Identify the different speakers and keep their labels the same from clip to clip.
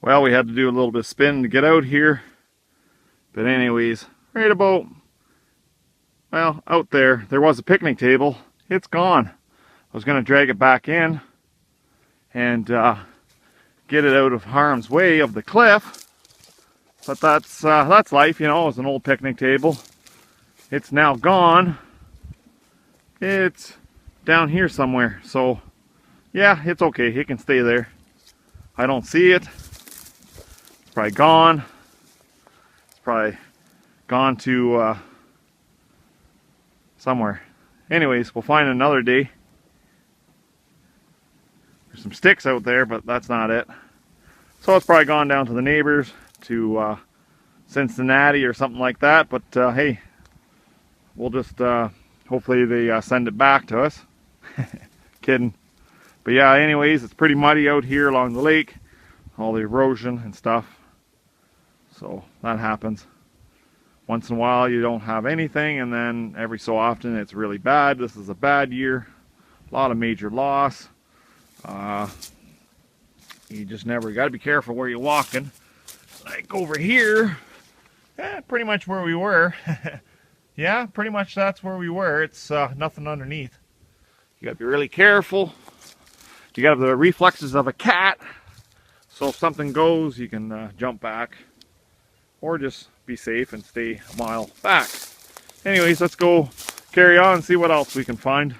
Speaker 1: Well, we had to do a little bit of spin to get out here. But anyways, right about, well, out there was a picnic table. It's gone. I was going to drag it back in and get it out of harm's way of the cliff. But that's life, you know. It was an old picnic table. It's now gone. It's down here somewhere. So, yeah, it's okay. It can stay there. I don't see it. It's probably gone. It's probably gone to somewhere. Anyways, we'll find it another day. There's some sticks out there, but that's not it. So it's probably gone down to the neighbors, to Cincinnati or something like that. But hey, we'll just hopefully they send it back to us. Kidding. But yeah, anyways, it's pretty muddy out here along the lake. All the erosion and stuff. So that happens. Once in a while you don't have anything, and then every so often it's really bad. This is a bad year. A lot of major loss. You just never got to be careful where you're walking. Like over here, pretty much where we were. Yeah, pretty much that's where we were. It's nothing underneath. You got to be really careful. You got the reflexes of a cat. So if something goes, you can jump back. Or just be safe and stay a mile back. Anyways, let's go carry on and see what else we can find.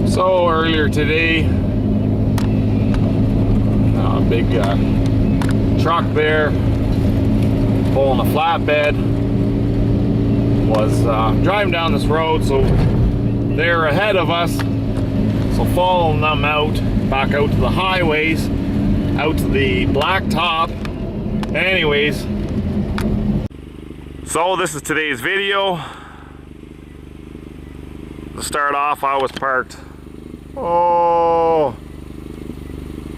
Speaker 1: So earlier today, a big truck there pulling a flatbed was driving down this road, so they're ahead of us, so following them out, back out to the highways, out to the blacktop. Anyways, so this is today's video. To start off, I was parked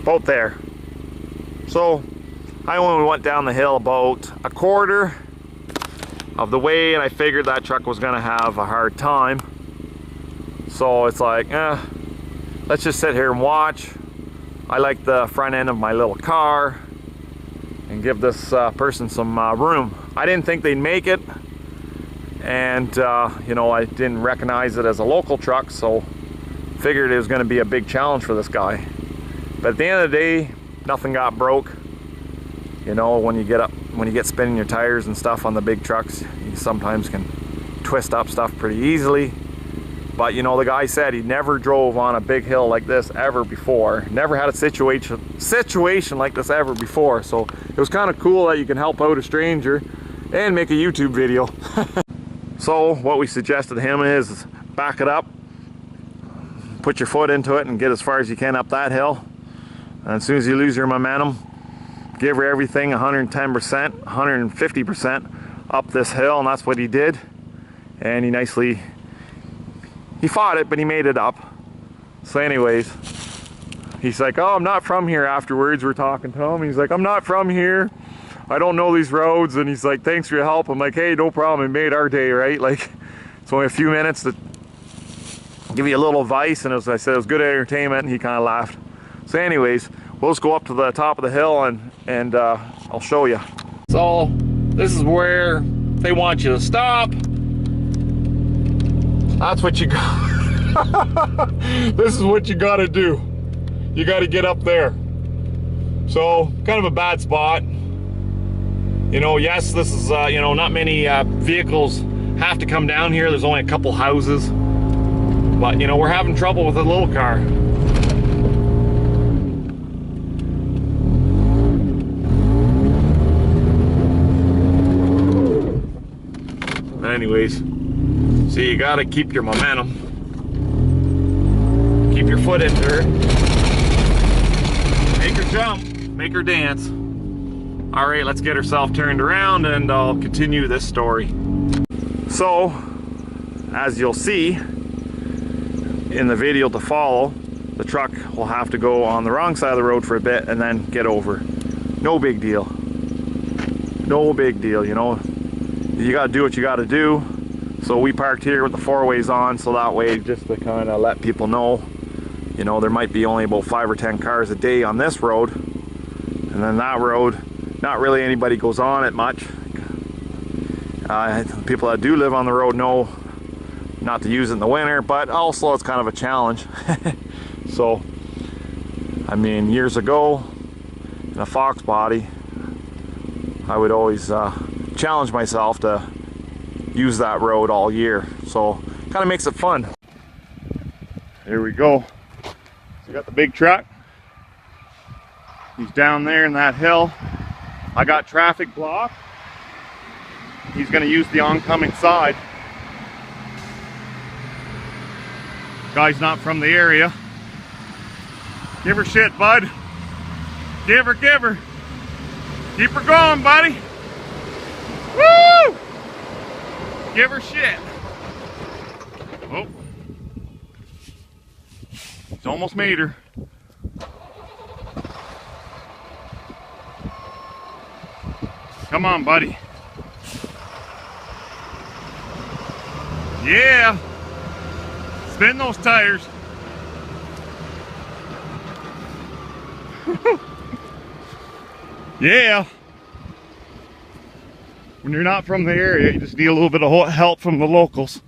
Speaker 1: about there. So I only went down the hill about a quarter of the way, and I figured that truck was gonna have a hard time. So it's like, let's just sit here and watch. I like the front end of my little car and give this person some room. I didn't think they'd make it, and you know, I didn't recognize it as a local truck, so figured it was going to be a big challenge for this guy. But at the end of the day, nothing got broke. You know, when you get spinning your tires and stuff on the big trucks, you sometimes can twist up stuff pretty easily. But you know, the guy said he never drove on a big hill like this ever before. Never had a situation like this ever before. So it was kind of cool that you can help out a stranger and make a YouTube video. So what we suggested to him is back it up, put your foot into it and get as far as you can up that hill. And as soon as you lose your momentum, give her everything 110%, 150% up this hill, and that's what he did. And he fought it, but he made it up. So anyways, he's like, oh, I'm not from here. Afterwards, we're talking to him. He's like, I'm not from here. I don't know these roads. And he's like, thanks for your help. I'm like, hey, no problem. It made our day, right? Like, it's only a few minutes to give you a little advice. And as I said, it was good entertainment. And he kind of laughed. So anyways, we'll just go up to the top of the hill and I'll show you. So this is where they want you to stop. That's what you got. This is what you got to do. You got to get up there. So kind of a bad spot. You know, yes, this is, you know, not many vehicles have to come down here. There's only a couple houses. But, you know, we're having trouble with a little car. Anyways, so you gotta keep your momentum. Keep your foot into her. Make her jump. Make her dance. Alright, let's get herself turned around and I'll continue this story. So, as you'll see in the video to follow, the truck will have to go on the wrong side of the road for a bit and then get over. No big deal. No big deal, you know. You gotta do what you gotta do. So we parked here with the four-ways on, so that way, just to kind of let people know, you know, there might be only about 5 or 10 cars a day on this road, And then that road, not really anybody goes on it much. People that do live on the road know not to use it in the winter, but also it's kind of a challenge. So, I mean, years ago in a fox body, I would always challenge myself to use that road all year. So, kind of makes it fun. Here we go. So we got the big truck. He's down there in that hill. I got traffic blocked. He's going to use the oncoming side. Guy's not from the area. Give her shit, bud. Give her, give her. Keep her going, buddy. Woo! Give her shit. Oh. He's almost made her. Come on, buddy. Yeah. Spin those tires. Yeah. When you're not from the area, you just need a little bit of help from the locals.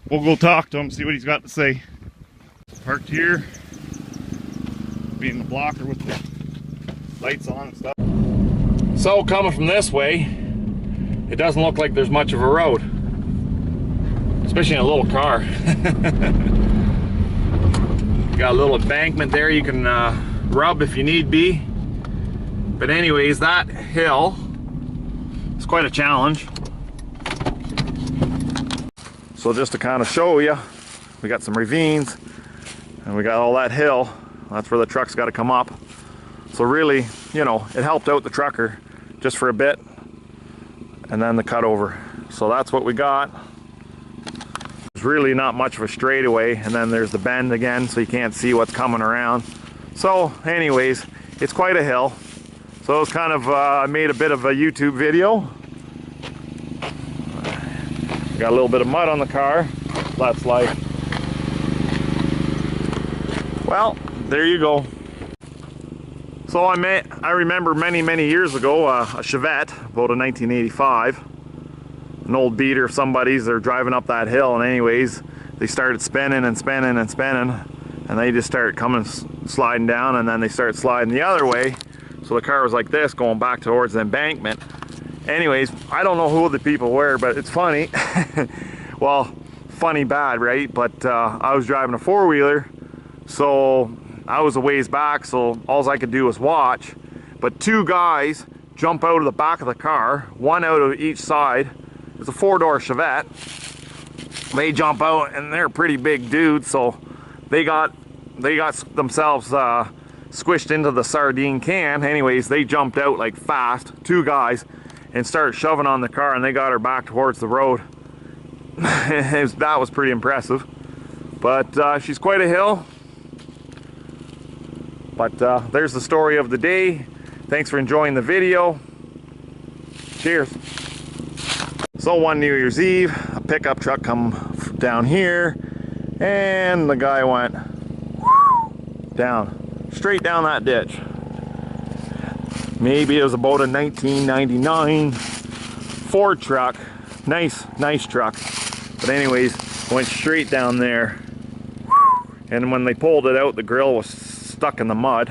Speaker 1: We'll go talk to him, see what he's got to say. Parked here, being the blocker with the lights on and stuff. So coming from this way, it doesn't look like there's much of a road, especially in a little car. Got a little embankment there you can rub if you need be. But anyways, that hill is quite a challenge. So just to kind of show you, we got some ravines and we got all that hill. That's where the truck's got to come up. So really, you know, it helped out the trucker just for a bit, and then the cutover. So that's what we got. There's really not much of a straightaway, and then there's the bend again, so you can't see what's coming around. So anyways, it's quite a hill. So it was kind of, I made a bit of a YouTube video. Got a little bit of mud on the car. That's like, well, there you go. So I remember many years ago a Chevette, about a 1985, an old beater of somebody's. They're driving up that hill, and anyways, they started spinning and spinning and spinning, and they just started coming sliding down, and then they started sliding the other way. So the car was like this, going back towards the embankment. Anyways, I don't know who the people were, but it's funny. Well, funny bad, right? But I was driving a four-wheeler, so I was a ways back, so all I could do was watch. But two guys jump out of the back of the car, one out of each side. It's a four-door Chevette. They jump out, and they're pretty big dudes, so they got themselves squished into the sardine can. Anyways, they jumped out like fast, two guys, and started shoving on the car, and they got her back towards the road. That was pretty impressive. But she's quite a hill. But there's the story of the day. Thanks for enjoying the video. Cheers. So one New Year's Eve, a pickup truck come down here, and the guy went down, straight down that ditch. Maybe it was about a 1999 Ford truck. Nice truck. But anyways, went straight down there. And when they pulled it out, the grill was stuck in the mud.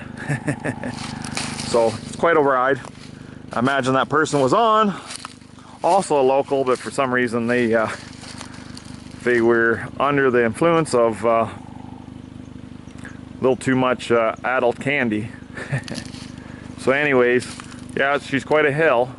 Speaker 1: So it's quite a ride. I imagine that person was on, also a local, but for some reason they were under the influence of a little too much adult candy. So anyways, yeah, she's quite a hill.